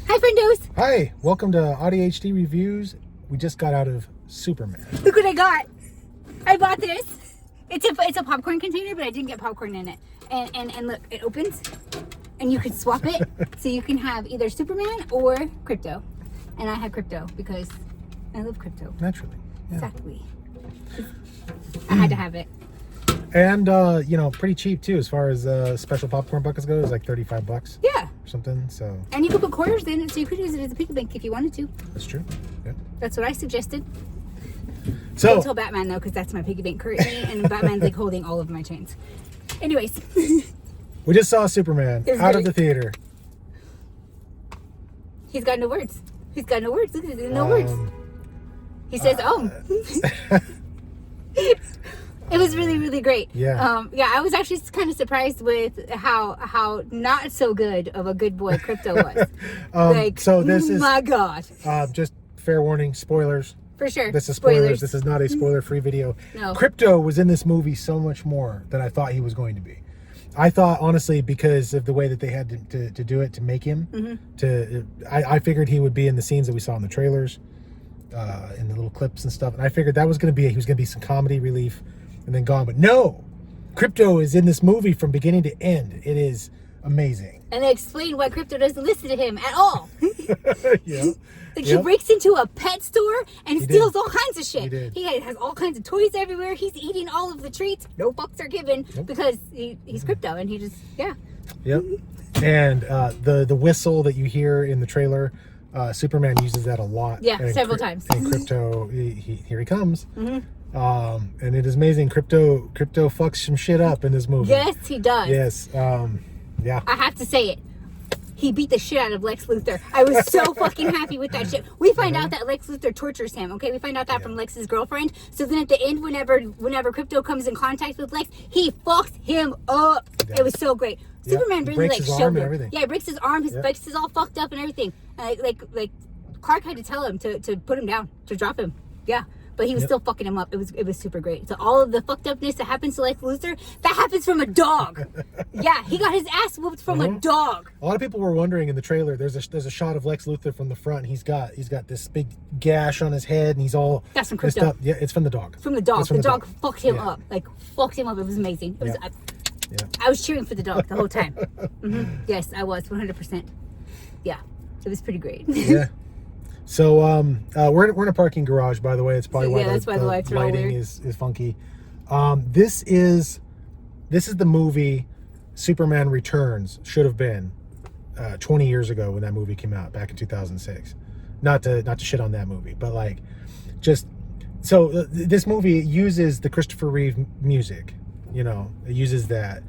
Hi, friendos. Hi, welcome to AuDHD Reviews. We just got out of Superman. Look what I got. I bought this. It's a popcorn container, but I didn't get popcorn in it. And look, it opens, and you can swap it, so you can have either Superman or Crypto. And I have Crypto because I love Crypto. Naturally. Yeah. Exactly. I had to have it. And, pretty cheap too, as far as special popcorn buckets go. It's like $35. Yeah. Or something, so. And you could put quarters in it, so you could use it as a piggy bank if you wanted to. That's true. Yeah. That's what I suggested. So. Don't tell Batman, though, because that's my piggy bank currently, and Batman's like holding all of my chains. Anyways. We just saw Superman out of the theater. He's got no words. He's got no words. Look at it, no words. He says, It was really, really great. Yeah. I was actually kind of surprised with how not so good of a good boy Crypto was. So this is, my God. Just fair warning, spoilers. For sure. This is spoilers. This is not a spoiler-free video. No. Crypto was in this movie so much more than I thought he was going to be. I thought, honestly, because of the way that they had to do it to make him, I figured he would be in the scenes that we saw in the trailers, in the little clips and stuff. And I figured that was going to be, he was going to be some comedy relief and then gone. But no, Crypto is in this movie from beginning to end. It is amazing. And they explain why Crypto doesn't listen to him at all. Yeah. Like he breaks into a pet store and steals all kinds of shit. He did. He has all kinds of toys everywhere. He's eating all of the treats. No fucks are given because he's Crypto and he just, Yep. And the whistle that you hear in the trailer, Superman uses that a lot. Yeah, and several times. And Crypto, here he comes. And it is amazing. Crypto fucks some shit up in this movie. Yes, he does. Yes. Yeah. I have to say it. He beat the shit out of Lex Luthor. I was so fucking happy with that shit. We find out that Lex Luthor tortures him, okay? We find out that from Lex's girlfriend. So then at the end, whenever Crypto comes in contact with Lex, he fucks him up. It was so great. Superman really like showed him. Yeah, he breaks his arm. His face is all fucked up and everything. Like Clark had to tell him to put him down, to drop him. Yeah. But he was still fucking him up. It was super great. So all of the fucked upness that happens to Lex Luthor, that happens from a dog. Yeah, he got his ass whooped from a dog. A lot of people were wondering in the trailer. There's a shot of Lex Luthor from the front. He's got this big gash on his head, and he's all. That's from Crypto. Yeah, it's from the dog. From the dog. The dog fucked him up. Like fucked him up. It was amazing. It was. I was cheering for the dog the whole time. Yes, I was 100%. Yeah, it was pretty great. Yeah. So we're in a parking garage, by the way. It's probably why the lights are all lighting weird. is funky. This is the movie Superman Returns should have been 20 years ago when that movie came out back in 2006. Not to shit on that movie, but like just so this movie uses the Christopher Reeve music. It uses that.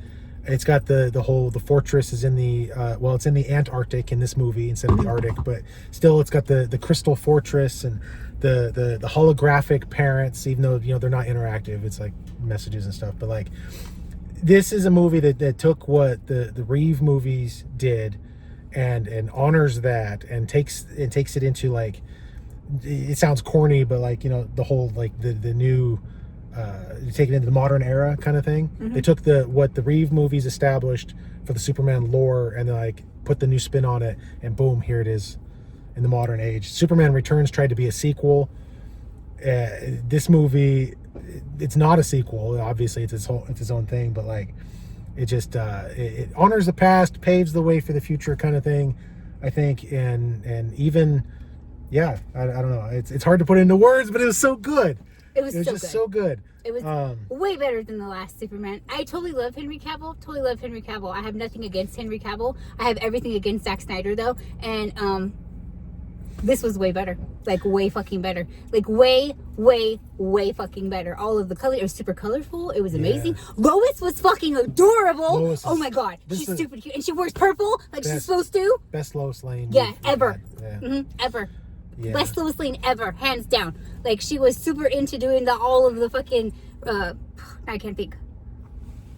It's got the fortress is in the it's in the Antarctic in this movie instead of the Arctic, but still it's got the crystal fortress and the holographic parents, even though they're not interactive, it's like messages and stuff. But like this is a movie that took what the Reeve movies did and honors that and takes it into, like, it sounds corny, but like the whole like the new take it into the modern era kind of thing. They took what the Reeve movies established for the Superman lore and like put the new spin on it, and boom, here it is in the modern age. Superman Returns tried to be a sequel. This movie, it's not a sequel. Obviously, it's its own thing, but like it just it honors the past, paves the way for the future, kind of thing, I think. And even I don't know. It's hard to put into words, but it was so good. It was just so good. It was way better than the last Superman. I totally love Henry Cavill. I have nothing against Henry Cavill. I have everything against Zack Snyder, though. And this was way better. Like, way fucking better. Like, way, way, way fucking better. All of the color. It was super colorful. It was amazing. Lois was fucking adorable. Oh, my God. She's stupid cute. And she wears purple like she's supposed to. Best Lois Lane. Yeah, ever. Yeah. Ever. Yeah. Best Lois Lane ever, hands down. Like, she was super into doing all of the fucking I can't think.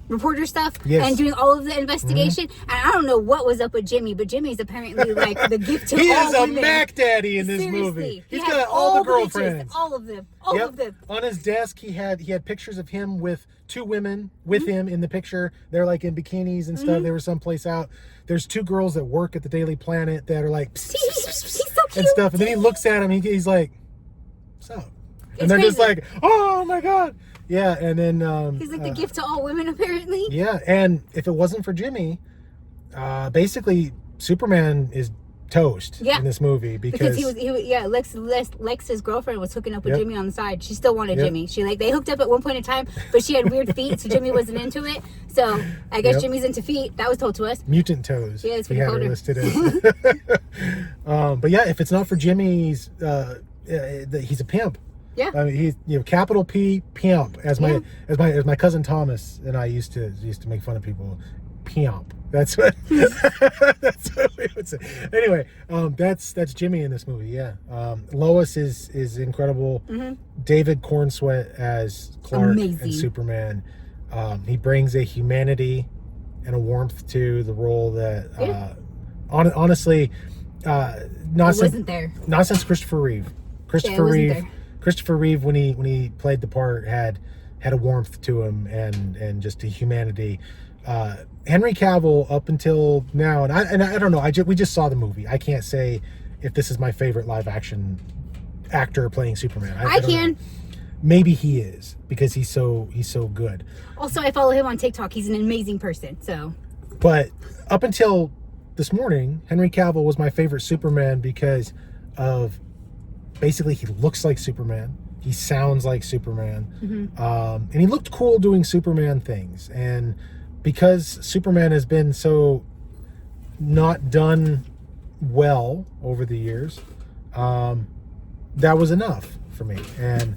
reporter stuff Yes. and doing all of the investigation. And I don't know what was up with Jimmy, but Jimmy's apparently like the gift to He all is a women. Mac Daddy in this Seriously. movie. He He's has got all the bitches, girlfriends. all of them. All Yep. of them. On his desk, he had pictures of him with 2 women with him in the picture. They're like in bikinis and stuff. They were someplace out. There's 2 girls that work at the Daily Planet that are like psst, psst, psst, He's so cute. and stuff. And then he looks at him. He's like, "What's up?" And they're just crazy. like, "Oh my god." Yeah, and then He's like the gift to all women, apparently. yeah, and if it wasn't for Jimmy, basically Superman is toast in this movie because he was Lex's girlfriend was hooking up with Yep. Jimmy on the side. She still wanted Yep. Jimmy. They hooked up at one point in time, but she had weird feet, so Jimmy wasn't into it. So I guess Yep. Jimmy's into feet. That was told to us. mutant toes. Yeah, it's he what he had called her her. listed as. But yeah, if it's not for Jimmy's, he's a pimp. Yeah. I mean, he's capital P pimp, as my cousin Thomas and I used to make fun of people. Pimp. That's what that's what we would say. Anyway, that's Jimmy in this movie. Yeah. Lois is incredible. David Cornsweet as Clark Amazing. and Superman. He brings a humanity and a warmth to the role that honestly wasn't there. not since Christopher Reeve. Christopher Reeve when he played the part had a warmth to him and just a humanity. Henry Cavill up until now, and I don't know. We just saw the movie. I can't say if this is my favorite live action actor playing Superman. I don't can. know. Maybe he is because he's so good. Also, I follow him on TikTok. He's an amazing person. So. But up until this morning, Henry Cavill was my favorite Superman because of basically he looks like Superman. He sounds like Superman. And he looked cool doing Superman things. And because Superman has been so not done well over the years, that was enough for me. And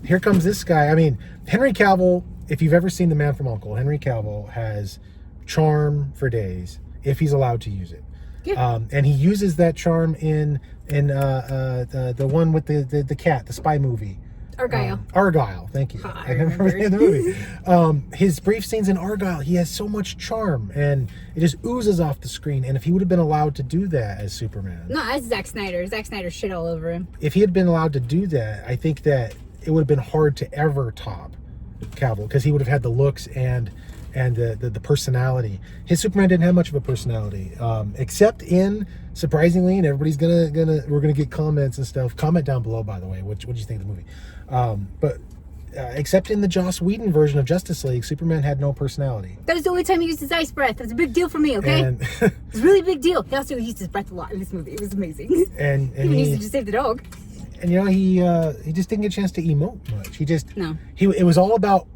here comes this guy. I mean, Henry Cavill, if you've ever seen The Man from U.N.C.L.E., Henry Cavill has charm for days if he's allowed to use it. Yeah. And he uses that charm in the one with the cat, the spy movie. Argyle, thank you. I I remember remember. the movie. His brief scenes in Argyle, he has so much charm, and it just oozes off the screen. And if he would have been allowed to do that as Superman, No, that's Zack Snyder. Zack Snyder shit all over him. if he had been allowed to do that, I think that it would have been hard to ever top Cavill because he would have had the looks and the personality. His Superman didn't have much of a personality, except in, surprisingly, and everybody's we're gonna get comments and stuff. Comment down below, by the way, what do you think of the movie? But except in the Joss Whedon version of Justice League, Superman had no personality. That was the only time he used his ice breath. It was a big deal for me, okay? And It's a really big deal. He also used his breath a lot in this movie. It was amazing. and He even used it to save the dog. and you know he just didn't get a chance to emote much. It was all about,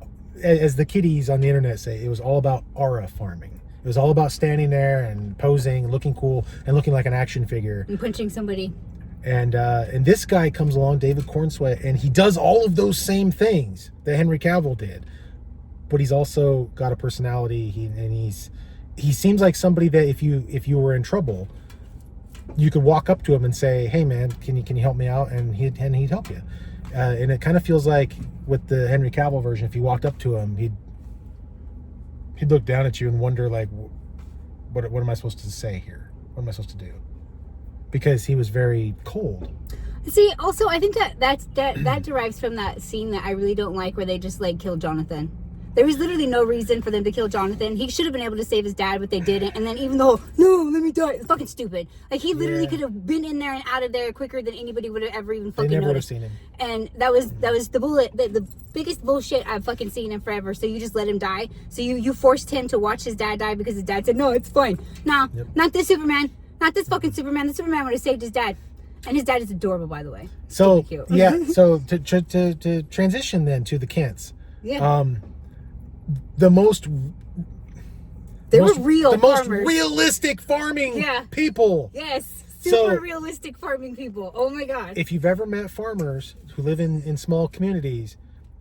as the kiddies on the internet say, it was all about aura farming. It was all about standing there and posing, looking cool, and looking like an action figure. And punching somebody. And this guy comes along, David Cornsweet, and he does all of those same things that Henry Cavill did. But he's also got a personality. He seems like somebody that if you were in trouble, you could walk up to him and say, "Hey man, can you help me out?" And he'd help you. And it kind of feels like with the Henry Cavill version, if you walked up to him, he'd look down at you and wonder like, what am I supposed to say here? What am I supposed to do? Because he was very cold. See, also, I think that derives from that scene that I really don't like where they just, like, killed Jonathan. There was literally no reason for them to kill Jonathan. He should have been able to save his dad, but they didn't. And then even though, no, let me die. It's fucking stupid. Like, he literally could have been in there and out of there quicker than anybody would have ever even fucking They never would have noticed. seen him. And that was the biggest bullshit I've fucking seen in forever. So you just let him die. So you forced him to watch his dad die because his dad said, no, it's fine. No, not this Superman. Not this fucking Superman. The Superman would have saved his dad. And his dad is adorable, by the way. So, cute. yeah, so to transition then to the Kents. Yeah. The most real the most farmers. realistic farming people. Yes. So- Super realistic farming people. Oh my god. If you've ever met farmers who live in small communities,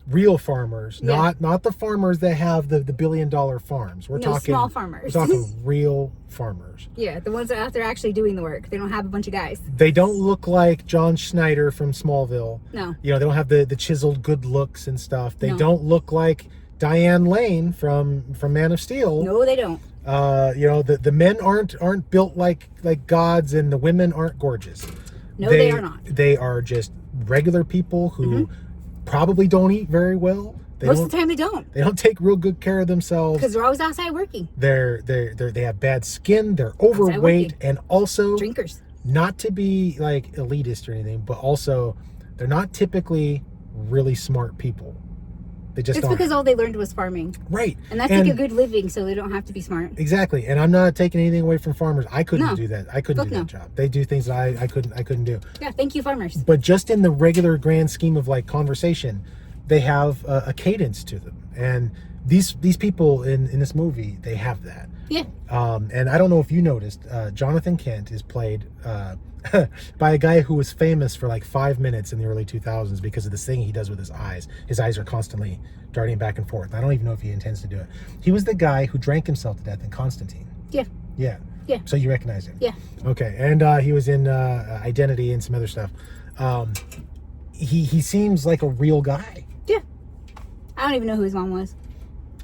real farmers, Yeah. not the farmers that have the $1 billion farms. We're No, talking small farmers. We're talking real farmers. Yeah, the ones that are out there actually doing the work. They don't have a bunch of guys. They don't look like John Schneider from Smallville. No. You know, they don't have the chiseled good looks and stuff. They No. don't look like Diane Lane from Man of Steel. No, they don't. The men aren't built like gods, and the women aren't gorgeous. No, they are not. They are just regular people who probably don't eat very well. Most of the time they don't. They don't take real good care of themselves. Because they're always outside working. They have bad skin. They're overweight, and also drinkers. Not to be like elitist or anything, but also they're not typically really smart people. They just aren't. Because all they learned was farming. Right. And that's like a good living, so they don't have to be smart. Exactly. And I'm not taking anything away from farmers. I couldn't do that. I couldn't do that no. job. They do things that I couldn't do. Yeah, thank you, farmers. But just in the regular grand scheme of like conversation, they have a cadence to them. And these people in this movie, they have that. Yeah. And I don't know if you noticed, Jonathan Kent is played by a guy who was famous for like 5 minutes in the early 2000s because of this thing he does with his eyes. His eyes are constantly darting back and forth. I don't even know if he intends to do it. He was the guy who drank himself to death in Constantine. Yeah. Yeah. Yeah. So you recognize him? Yeah. Okay. And he was in Identity and some other stuff. He seems like a real guy. Yeah. I don't even know who his mom was.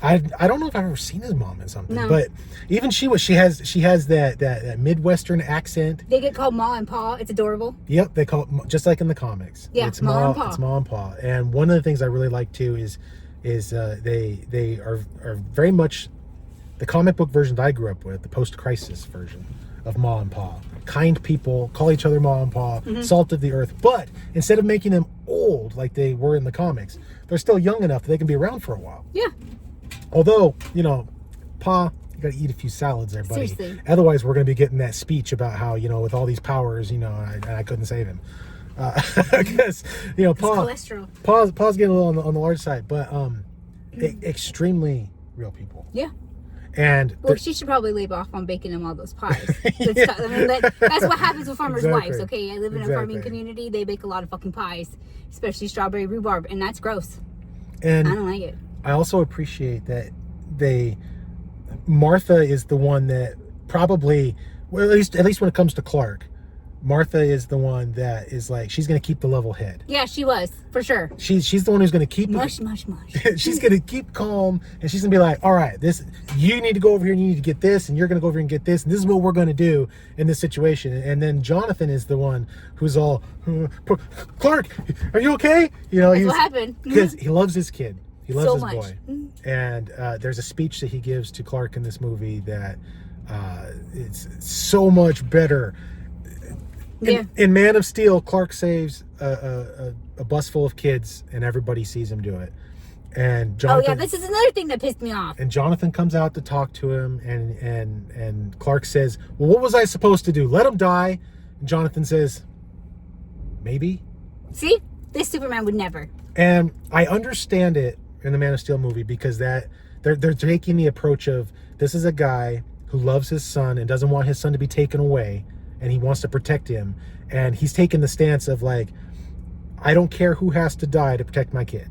I don't know if I've ever seen his mom in something, no. But even she has that Midwestern accent. They get called Ma and Pa. It's adorable. Yep, they call it just like in the comics. Yeah, it's Ma and Pa. It's Ma and Pa. And one of the things I really like too is they are very much the comic book version that I grew up with, the post-crisis version of Ma and Pa. Kind people, call each other Ma and Pa, salt of the earth. But instead of making them old like they were in the comics, they're still young enough that they can be around for a while. Yeah. Although, Pa, you got to eat a few salads there, buddy. Seriously. Otherwise, we're going to be getting that speech about how, with all these powers, I couldn't save him. Because, Pa's getting a little on the large side, but extremely real people. Yeah. And she should probably leave off on baking them all those pies. That's what happens with farmers' wives, okay? I live in a farming community. They bake a lot of fucking pies, especially strawberry rhubarb, and that's gross. And I don't like it. I also appreciate that Martha is the one that probably, well, at least when it comes to Clark, Martha is the one that is like, she's going to keep the level head. Yeah, she was, for sure. She's the one who's going to keep mush. She's going to keep calm, and she's going to be like, all right, you need to go over here and you need to get this, and you're going to go over here and get this, and this is what we're going to do in this situation. And then Jonathan is the one who's all, Clark, are you okay? That's what happened. Because he loves his kid. He loves his boy. And there's a speech that he gives to Clark in this movie that it's so much better. In Man of Steel, Clark saves a bus full of kids, and everybody sees him do it. And Jonathan, this is another thing that pissed me off. And Jonathan comes out to talk to him, and Clark says, well, what was I supposed to do? Let him die? And Jonathan says, maybe. See? This Superman would never. And I understand it in the Man of Steel movie because that they're taking the approach of, this is a guy who loves his son and doesn't want his son to be taken away, and he wants to protect him, and he's taking the stance of like, I don't care who has to die to protect my kid.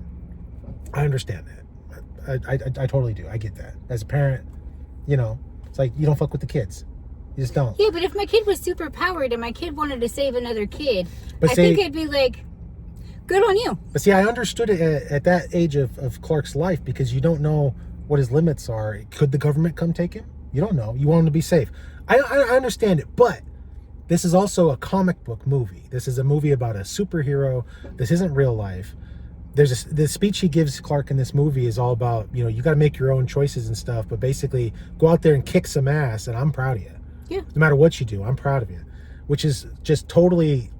I understand that. I totally do. I get that. As a parent, it's like, you don't fuck with the kids. You just don't. Yeah, but if my kid was super powered and my kid wanted to save another kid, I think it'd be like, good on you. But see, I understood it at that age of Clark's life, because you don't know what his limits are. Could the government come take him? You don't know. You want him to be safe. I understand it, but this is also a comic book movie. This is a movie about a superhero. This isn't real life. The speech he gives Clark in this movie is all about, you got to make your own choices and stuff, but basically go out there and kick some ass, and I'm proud of you. Yeah. No matter what you do, I'm proud of you. Which is just totally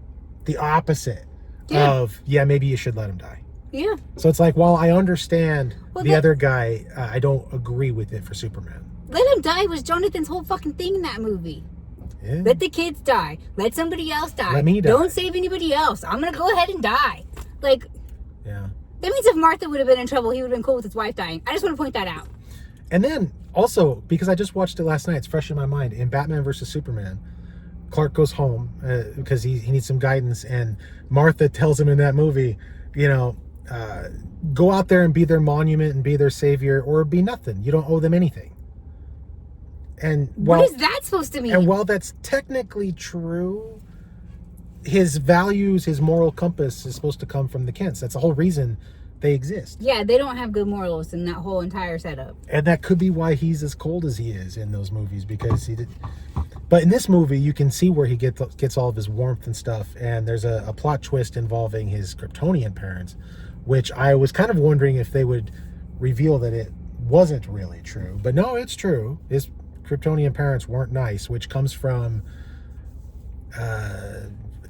the opposite of, maybe you should let him die. Yeah. So it's like, while I understand the other guy, I don't agree with it for Superman. Let him die was Jonathan's whole fucking thing in that movie. Yeah. Let the kids die. Let somebody else die. Let me die. Don't save anybody else. I'm going to go ahead and die. Like, yeah. That means if Martha would have been in trouble, he would have been cool with his wife dying. I just want to point that out. And then, also, because I just watched it last night, it's fresh in my mind, in Batman vs. Superman, Clark goes home because he needs some guidance, and Martha tells him in that movie, go out there and be their monument and be their savior, or be nothing. You don't owe them anything. And what is that supposed to mean? And while that's technically true, his values, his moral compass is supposed to come from the Kents. That's the whole reason they exist. Yeah, they don't have good morals in that whole entire setup. And that could be why he's as cold as he is in those movies, because he did. But in this movie, you can see where he gets all of his warmth and stuff. And there's a plot twist involving his Kryptonian parents, which I was kind of wondering if they would reveal that it wasn't really true. But no, it's true. His Kryptonian parents weren't nice, which comes from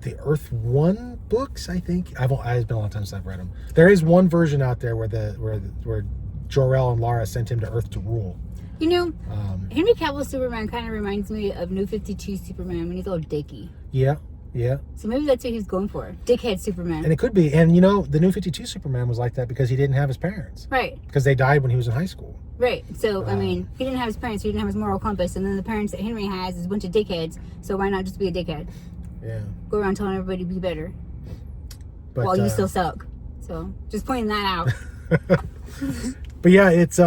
the Earth One books, I think. It's been a long time since I've read them. There is one version out there where Jor-El and Lara sent him to Earth to rule. You know, Henry Cavill's Superman kind of reminds me of New 52 Superman when he's all dicky. Yeah. So maybe that's what he's going for. Dickhead Superman. And it could be. And, you know, the New 52 Superman was like that because he didn't have his parents. Right. Because they died when he was in high school. Right. So, I mean, he didn't have his parents. He didn't have his moral compass. And then the parents that Henry has is a bunch of dickheads. So why not just be a dickhead? Yeah. Go around telling everybody to be better. But, while you still suck. So, just pointing that out. But yeah, it's...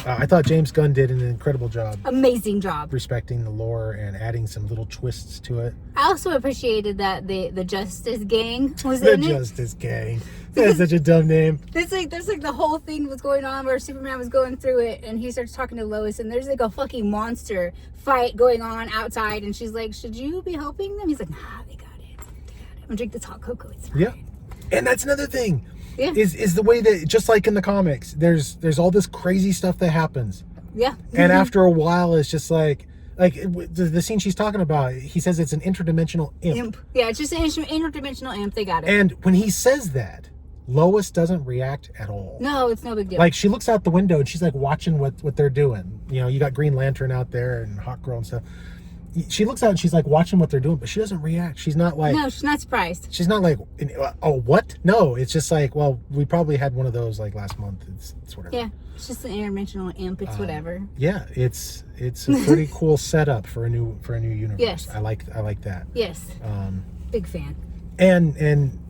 I thought James Gunn did an incredible job. Amazing job. Respecting the lore and adding some little twists to it. I also appreciated that the Justice Gang was The in it. Justice Gang. That's such a dumb name. There's like the whole thing was going on where Superman was going through it, and he starts talking to Lois, and there's like a fucking monster fight going on outside, and she's like, "Should you be helping them?" He's like, "Nah, they got it. I'm gonna drink this hot cocoa. It's fine." Yeah, and that's another thing. Yeah. Is the way that, just like in the comics, there's all this crazy stuff that happens. Yeah. And after a while, it's just like the scene she's talking about. He says it's an interdimensional imp. Yeah, it's just an interdimensional imp. They got it. And when he says that, Lois doesn't react at all. No, it's no big deal. Like, she looks out the window and she's like watching what they're doing. You know, you got Green Lantern out there and Hawkgirl and stuff. She looks out and she's like watching what they're doing, but she doesn't react. She's not like... No, she's not surprised. She's not like, oh, what? No, it's just like, well, we probably had one of those like last month. It's whatever. Yeah, it's just an interdimensional imp. It's whatever. Yeah, it's a pretty cool setup for a new universe. Yes. I like that. Yes. Big fan. And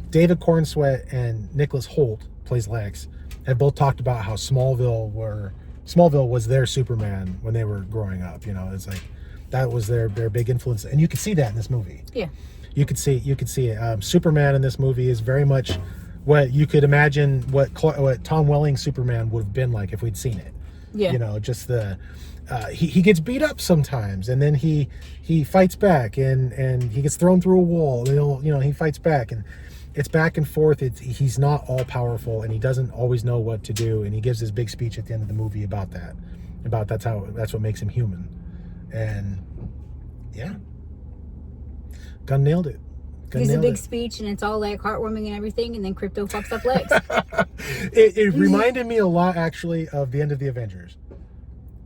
David Cornsweet and Nicholas Hoult, plays Lex, have both talked about how Smallville was their Superman when they were growing up. You know, it's like that was their big influence, and you could see that in this movie. Yeah. You could see it. Superman in this movie is very much what you could imagine what Tom Welling's Superman would have been like if we'd seen it. Yeah. You know, just the he gets beat up sometimes, and then he fights back, and he gets thrown through a wall. You know, he fights back, and it's back and forth. He's not all powerful, and he doesn't always know what to do. And he gives this big speech at the end of the movie about that. That's what makes him human. And yeah, Gunn nailed it. He's a big speech, and it's all like heartwarming and everything, and then Crypto fucks up Lex. It reminded me a lot, actually, of the end of the Avengers.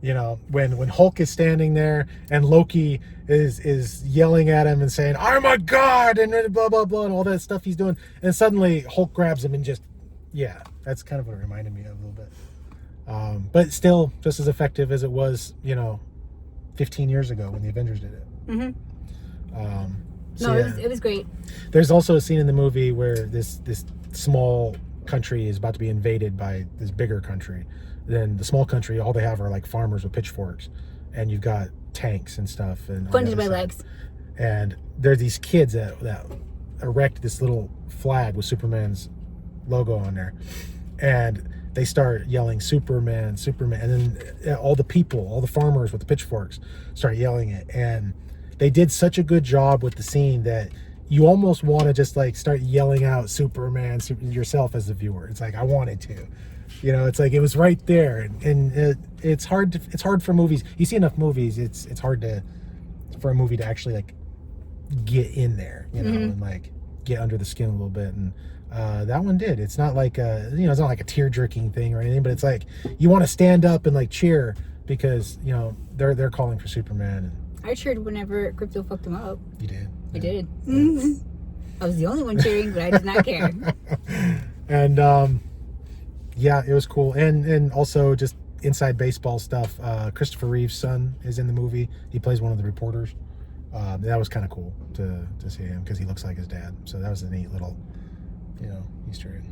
You know, when Hulk is standing there and Loki is yelling at him and saying, "I'm a god," and blah blah blah, and all that stuff he's doing, and suddenly Hulk grabs him and just, yeah, that's kind of what it reminded me of a little bit. But still, just as effective as it was, 15 years ago when the Avengers did it. Mm-hmm. So, it was great. There's also a scene in the movie where this small country is about to be invaded by this bigger country. Then the small country, all they have are like farmers with pitchforks, and you've got tanks and stuff. And funded by Lex. And there are these kids that erect this little flag with Superman's logo on there, and they start yelling Superman, Superman, and then all the farmers with the pitchforks start yelling it, and they did such a good job with the scene that you almost want to just like start yelling out Superman yourself as a viewer. It's like, I wanted to, it's like it was right there, and it's hard for movies. You see enough movies, it's hard for a movie to actually like get in there, and like get under the skin a little bit, and that one did. It's not like it's not like a tear-jerking thing or anything, but it's like you want to stand up and like cheer because they're calling for Superman. And I cheered whenever Crypto fucked him up. You did. I did. I was the only one cheering, but I did not care. And yeah, it was cool, and also just inside baseball stuff. Christopher Reeve's son is in the movie. He plays one of the reporters. That was kind of cool to see him because he looks like his dad. So that was a neat little, Easter egg.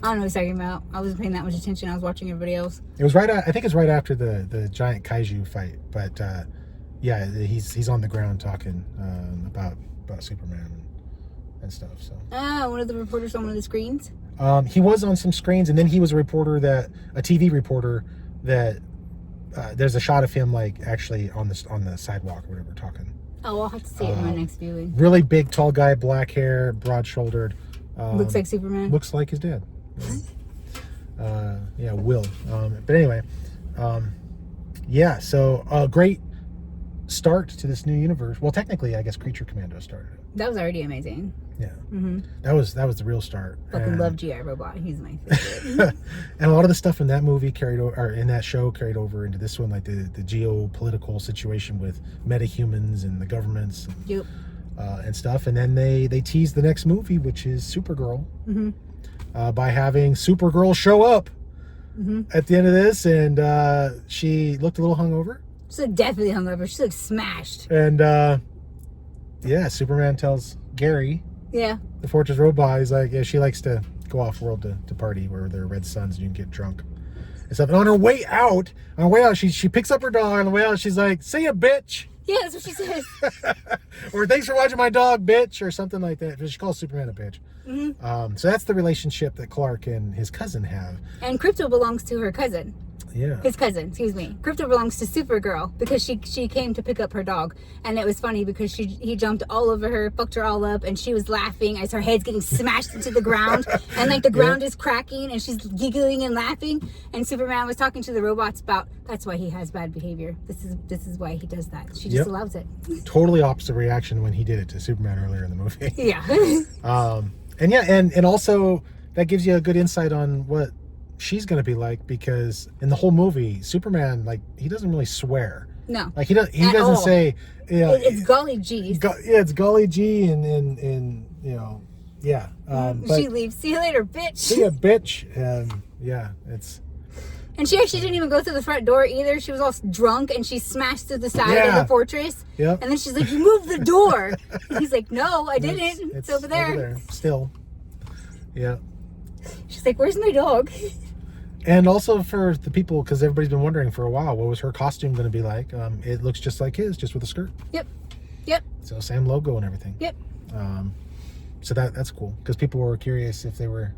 I don't know what he's talking about. I wasn't paying that much attention. I was watching everybody else. It was I think it's right after the giant kaiju fight. But yeah, he's on the ground talking about Superman. and stuff. So one of the reporters on one of the screens. He was on some screens, and then he was a TV reporter that there's a shot of him like actually on the sidewalk or whatever talking. Oh, I'll have to see it in my next viewing. Really big, tall guy, black hair, broad-shouldered. Looks like Superman. Looks like his dad. Yeah, Will. But anyway, yeah. So a great start to this new universe. Well, technically, I guess Creature Commando started it. That was already amazing. Yeah. Mm-hmm. That was the real start. Fucking love G.I. Robot. He's my favorite. And a lot of the stuff in that movie carried over, or in that show carried over into this one, like the geopolitical situation with metahumans and the governments. And, yep. And stuff. And then they teased the next movie, which is Supergirl, by having Supergirl show up at the end of this, and she looked a little hungover. She looked definitely hungover. She looked smashed. And yeah, Superman tells Gary, the Fortress robot, he's like, yeah, she likes to go off world to party where there are red suns and you can get drunk and stuff. And on her way out, she picks up her dog. On the way out, she's like, "See ya, bitch." Yeah, that's what she says. Or "Thanks for watching my dog, bitch," or something like that. She calls Superman a bitch. So that's the relationship that Clark and his cousin have. And Krypto belongs to her cousin. Yeah. His cousin, excuse me. Krypto belongs to Supergirl because she came to pick up her dog. And it was funny because he jumped all over her, fucked her all up, and she was laughing as her head's getting smashed into the ground. And like the ground is cracking and she's giggling and laughing. And Superman was talking to the robots about that's why he has bad behavior. This is why he does that. She just allows it. Totally opposite reaction when he did it to Superman earlier in the movie. Yeah. And also that gives you a good insight on what she's gonna be like, because in the whole movie Superman, like, he doesn't really swear. No, like he doesn't say, it's golly gee. It's golly gee, and you know, she leaves. See you later, bitch. See ya, bitch. And it's. And she actually didn't even go through the front door either. She was all drunk and she smashed through the side of the fortress. Yep. And then she's like, "You moved the door." And he's like, "No, I didn't. It's over there." Still. Yeah. She's like, "Where's my dog?" And also for the people, because everybody's been wondering for a while, what was her costume going to be like? It looks just like his, just with a skirt. Yep. So same logo and everything. Yep. So that's cool, because people were curious if they were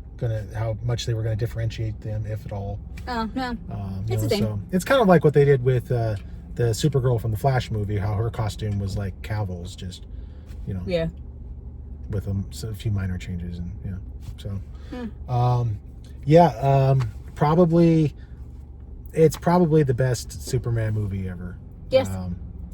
how much they were gonna differentiate them, if at all. Oh no. It's a thing. So it's kind of like what they did with the Supergirl from the Flash movie, how her costume was like Cavill's, just Yeah. With a few minor changes, and probably it's probably the best Superman movie ever. Yes.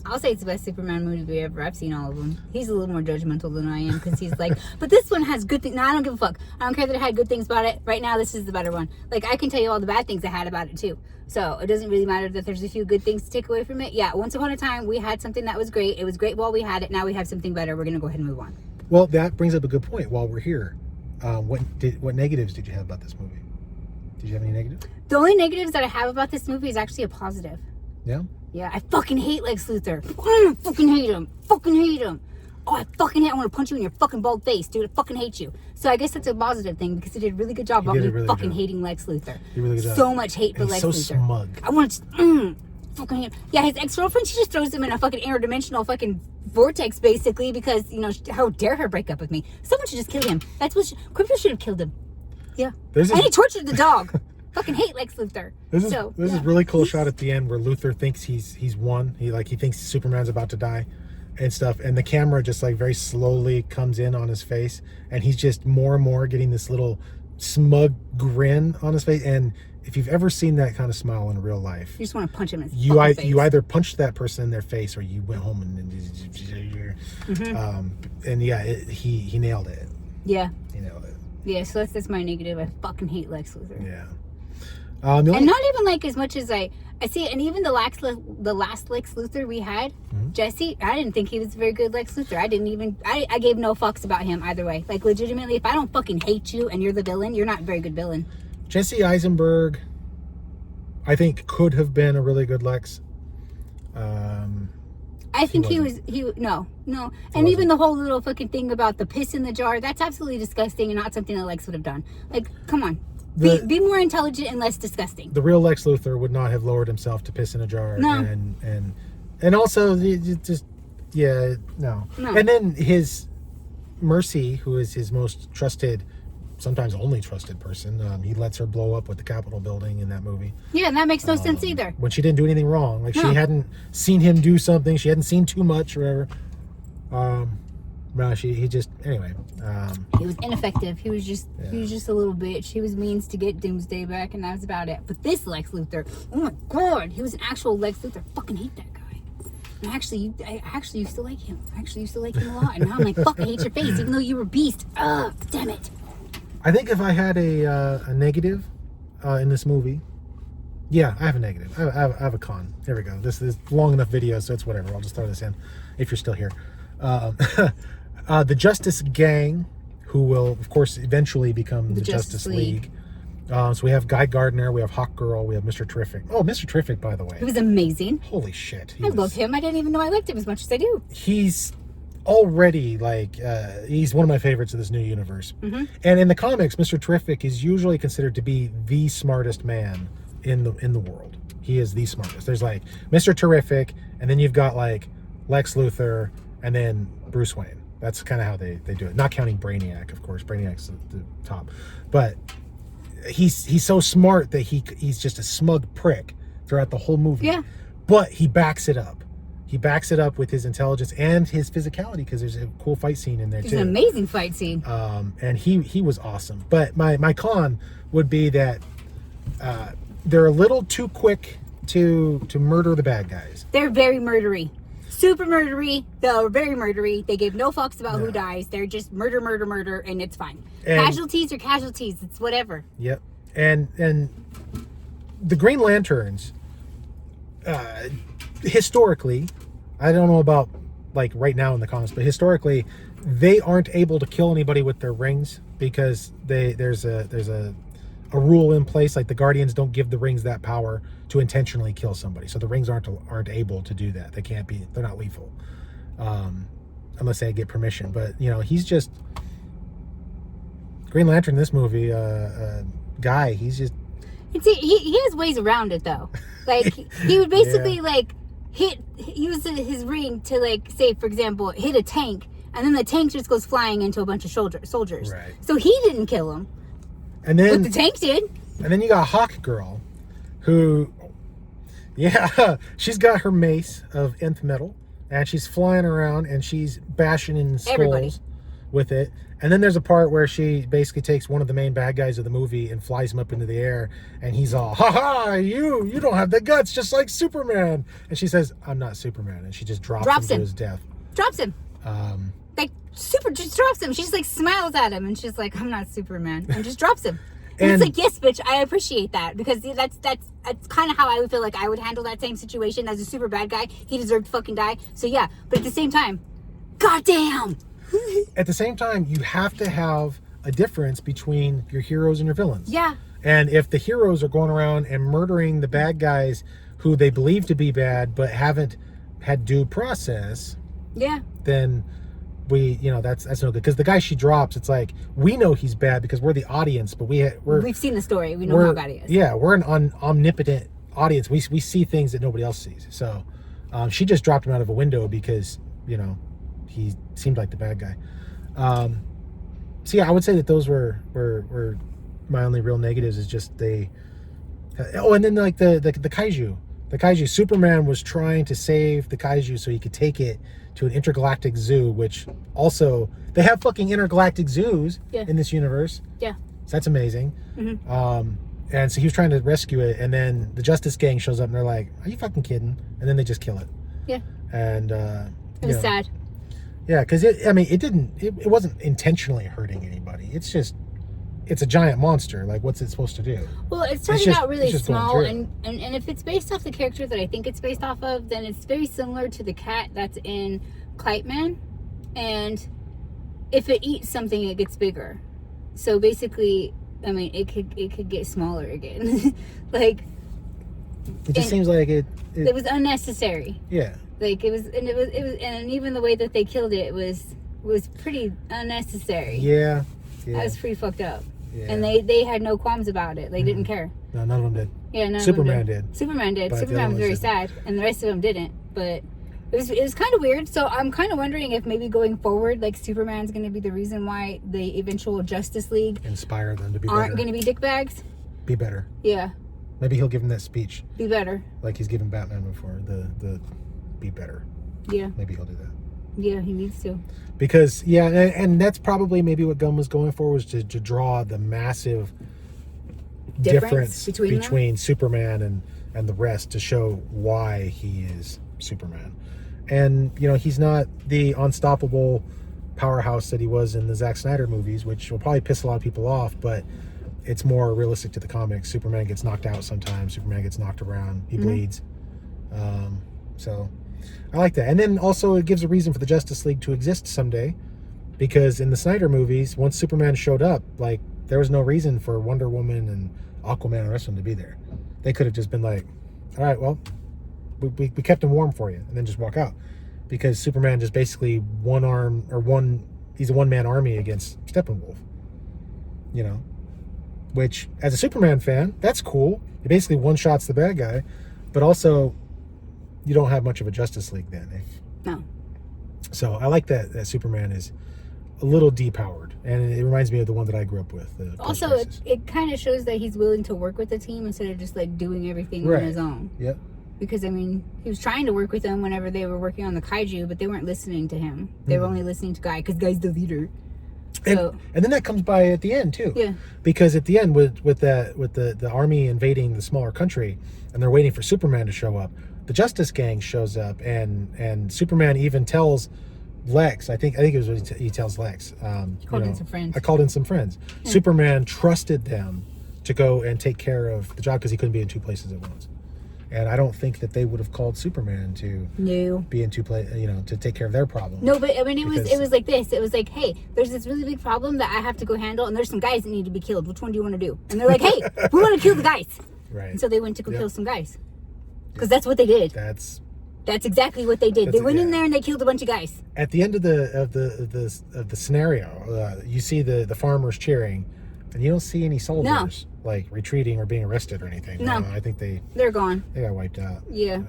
I'll say it's the best Superman movie ever. I've seen all of them. He's a little more judgmental than I am, because he's like, but this one has good things. No, I don't give a fuck. I don't care that it had good things about it. Right now, this is the better one. Like, I can tell you all the bad things I had about it too. So it doesn't really matter that there's a few good things to take away from it. Yeah, once upon a time, we had something that was great. It was great while we had it. Now we have something better. We're going to go ahead and move on. Well, that brings up a good point. While we're here, what negatives did you have about this movie? Did you have any negatives? The only negatives that I have about this movie is actually a positive. Yeah? Yeah, I fucking hate Lex Luthor. I fucking hate him. Fucking hate him. Oh, I fucking hate him. I want to punch you in your fucking bald face, dude. I fucking hate you. So I guess that's a positive thing, because he did a really good job about me fucking hating Lex Luthor. He really good job. So much hate for Lex Luthor. He's so smug. I want to fucking hate him. Yeah, his ex-girlfriend, she just throws him in a fucking interdimensional fucking vortex, basically, because, how dare her break up with me. Someone should just kill him. That's what Krypto should have killed him. Yeah. And he tortured the dog. Fucking hate Lex Luthor. This is really cool shot at the end where Luthor thinks he's won. He thinks Superman's about to die and stuff, and the camera just like very slowly comes in on his face, and he's just more and more getting this little smug grin on his face. And if you've ever seen that kind of smile in real life, you just want to punch him in his face. You either punched that person in their face, or you went home and he nailed it. Yeah. He nailed it. Yeah, so that's my negative. I fucking hate Lex Luthor. Yeah. And not even like as much as I see, and even the last Lex Luthor we had, Jesse, I didn't think he was a very good Lex Luthor. I gave no fucks about him either way. Like, legitimately, if I don't fucking hate you and you're the villain, you're not a very good villain. Jesse Eisenberg, I think, could have been a really good Lex. I think no. And even the whole little fucking thing about the piss in the jar, that's absolutely disgusting and not something that Lex would have done. Like, come on. Be more intelligent and less disgusting. The real Lex Luthor would not have lowered himself to piss in a jar. No. And also, no. And then his Mercy, who is his most trusted, sometimes only trusted person, he lets her blow up with the Capitol building in that movie. Yeah, and that makes no sense either. When she didn't do anything wrong. Like, No. she hadn't seen him do something. She hadn't seen too much or whatever. No, he just, anyway. He was ineffective. He was just a little bitch. He was means to get Doomsday back, and that was about it. But this Lex Luthor, oh my god, he was an actual Lex Luthor. I fucking hate that guy. And I actually used to like him. I actually used to like him a lot. And now I'm like, fuck, I hate your face, even though you were Beast. Ugh, damn it. I think if I had a negative in this movie, yeah, I have a negative. I have a con. There we go. This is long enough video, so it's whatever. I'll just throw this in if you're still here. The Justice Gang, who will, of course, eventually become the Justice League. So we have Guy Gardner, we have Hawkgirl, we have Mr. Terrific. Oh, Mr. Terrific, by the way. He was amazing. Holy shit. I love him. I didn't even know I liked him as much as I do. He's already, like, he's one of my favorites of this new universe. Mm-hmm. And in the comics, Mr. Terrific is usually considered to be the smartest man in the world. He is the smartest. There's, like, Mr. Terrific, and then you've got, like, Lex Luthor, and then Bruce Wayne. That's kind of how they do it. Not counting Brainiac, of course. Brainiac's the top. But he's so smart that he's just a smug prick throughout the whole movie. Yeah. But he backs it up. He backs it up with his intelligence and his physicality, because there's a cool fight scene in there, too. It's an amazing fight scene. And he was awesome. But my con would be that they're a little too quick to murder the bad guys. They're very murdery. Super murdery. They're very murdery. They give no fucks about who dies. They're just murder, and it's fine. And casualties are casualties. It's whatever. Yep. And the Green Lanterns, historically, I don't know about like right now in the comics, but historically, they aren't able to kill anybody with their rings, because there's a rule in place, like the Guardians don't give the rings that power to intentionally kill somebody. So the rings aren't able to do that. They're not lethal, unless they get permission. But he's just Green Lantern in this movie. Guy, he's just. He has ways around it though. Like he would basically like use his ring to, like, say for example, hit a tank, and then the tank just goes flying into a bunch of soldiers. Right. So he didn't kill him. And then but the tank did. And then you got Hawkgirl, who, she's got her mace of nth metal, and she's flying around and she's bashing in skulls with it. And then there's a part where she basically takes one of the main bad guys of the movie and flies him up into the air, and he's all, ha, you don't have the guts, just like Superman. And she says, I'm not Superman, and she just drops him to his death. Drops him. Just drops him. She just like smiles at him, and she's like, I'm not Superman, and just drops him. And it's like, yes, bitch, I appreciate that, because that's kind of how I would feel like I would handle that same situation as a super bad guy. He deserved to fucking die. So yeah, but at the same time, goddamn. At the same time, you have to have a difference between your heroes and your villains. Yeah. And if the heroes are going around and murdering the bad guys who they believe to be bad but haven't had due process, then that's no good. Because the guy she drops, it's like, we know he's bad because we're the audience, but we've seen the story. We know how bad he is. Yeah, we're an omnipotent audience. We see things that nobody else sees. So she just dropped him out of a window because he seemed like the bad guy. So yeah, I would say that those were my only real negatives. Is just and then like the kaiju. Superman was trying to save the kaiju so he could take it to an intergalactic zoo, which also they have fucking intergalactic zoos in this universe. Yeah, so that's amazing. Mm-hmm. And so he was trying to rescue it, and then the Justice Gang shows up, and they're like, "Are you fucking kidding?" And then they just kill it. Yeah, and it was sad. Yeah, because it wasn't intentionally hurting anybody. It's a giant monster. Like, what's it supposed to do? Well, it started out really small, and if it's based off the character that I think it's based off of, then it's very similar to the cat that's in Kite Man. And if it eats something, it gets bigger. So basically, it could get smaller again. Like, it just seems like it was unnecessary. Yeah. Like it was, and even the way that they killed it was pretty unnecessary. Yeah. That was pretty fucked up. Yeah. And they had no qualms about it. They didn't care. No, none of them did. Yeah, Superman did. Superman did. Superman was very sad, and the rest of them didn't. But It was kind of weird. So I'm kind of wondering if maybe going forward, like Superman's going to be the reason why the eventual Justice League inspire them to be aren't better. going to be dickbags. Be better. Yeah. Maybe he'll give him that speech. Be better. Like he's given Batman before. The be better. Yeah. Maybe he'll do that. Yeah, he needs to. Because and that's probably maybe what Gunn was going for, was to draw the massive difference between Superman and the rest, to show why he is Superman. And he's not the unstoppable powerhouse that he was in the Zack Snyder movies, which will probably piss a lot of people off, but it's more realistic to the comics. Superman gets knocked out sometimes. Superman gets knocked around. He bleeds. So I like that. And then also it gives a reason for the Justice League to exist someday, because in the Snyder movies, once Superman showed up, like, there was no reason for Wonder Woman and Aquaman and the rest of them to be there. They could have just been like, all right, well, we kept him warm for you, and then just walk out, because Superman just basically he's a one-man army against Steppenwolf, which, as a Superman fan, that's cool. He basically one-shots the bad guy, but also you don't have much of a Justice League then. No. So I like that Superman is a little depowered, and it reminds me of the one that I grew up with. Also, it kind of shows that he's willing to work with the team instead of just like doing everything on his own. Yep. Because, I mean, he was trying to work with them whenever they were working on the kaiju, but they weren't listening to him. They were only listening to Guy, because Guy's the leader. So, and then that comes by at the end too. Yeah. Because at the end, with the army invading the smaller country, and they're waiting for Superman to show up, the Justice Gang shows up, and Superman even tells Lex, I think it was what he tells Lex. He called in some friends. I called in some friends. Yeah. Superman trusted them to go and take care of the job, because he couldn't be in two places at once. And I don't think that they would have called Superman to be in two places, to take care of their problem. No, but I mean, it was like this. It was like, hey, there's this really big problem that I have to go handle, and there's some guys that need to be killed. Which one do you want to do? And they're like, hey, we want to kill the guys. Right. And so they went to go kill some guys, because that's what they did. That's exactly what they did. They went in there and they killed a bunch of guys. At the end of the scenario, you see the farmers cheering, and you don't see any soldiers like retreating or being arrested or anything. No, I think they're gone. They got wiped out. Yeah.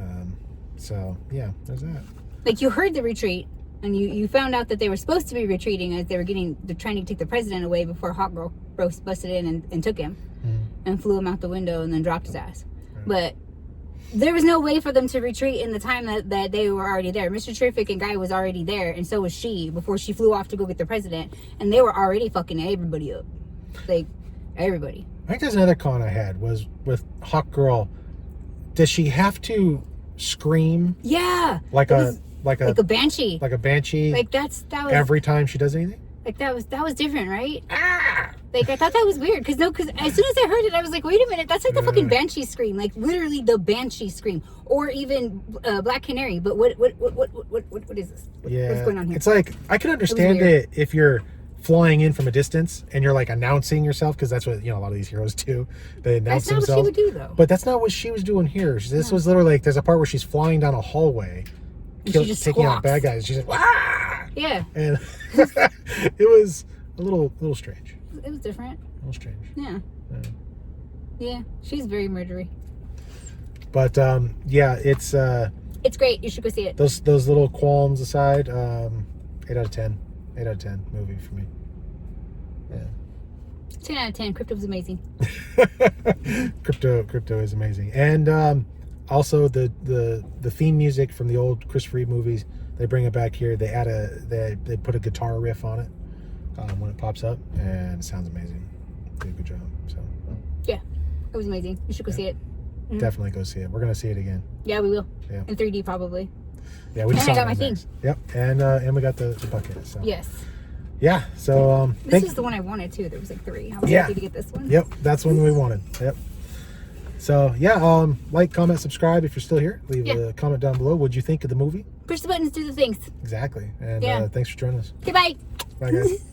So yeah, there's that. Like, you heard the retreat, and you found out that they were supposed to be retreating as they're trying to take the president away before Hawkgirl busted in and took him and flew him out the window and then dropped his ass. Right. But there was no way for them to retreat in the time that they were already there. Mr. Terrific and Guy was already there, and so was she, before she flew off to go get the president, and they were already fucking everybody up. Like, everybody. I think there's another con I had was with Hawkgirl. Does she have to scream? Yeah. Like a banshee. Like a banshee. Like that was every time she does anything. Like that was different, right? Like, I thought that was weird, because as soon as I heard it, I was like, wait a minute, that's like the fucking banshee scream, like literally the banshee scream, or even Black Canary. But what is this? What's going on here? It's like, I can understand it if you're flying in from a distance and you're like announcing yourself, because that's what a lot of these heroes do. They announce themselves. That's not what she would do, though. But that's not what she was doing here. This was literally like, there's a part where she's flying down a hallway, taking out bad guys. She's like, "Wah!" Yeah. And it was a little strange. It was different. A little strange. Yeah. Yeah. She's very murdery. But it's great. You should go see it. Those little qualms aside, 8 out of 10. 8 out of 10 movie for me. Yeah. 10 out of 10. Crypto was amazing. Crypto is amazing. And also the theme music from the old Chris Reeve movies, they bring it back here. They add they put a guitar riff on it when it pops up, and it sounds amazing. They did a good job. So yeah, it was amazing. You should go see it. Mm-hmm. Definitely go see it. We're gonna see it again. Yeah, we will. Yeah. In 3D probably. Yeah, we just got my thing. Yep, and we got the bucket. So. Yes. Yeah. So this was the one I wanted too. There was like 3. I was happy to get this one. Yep, that's one we wanted. Yep. So yeah, like, comment, subscribe if you're still here. Leave a comment down below. What'd you think of the movie? Push the buttons, do the things. Exactly. And thanks for joining us. Okay, bye. Bye, guys.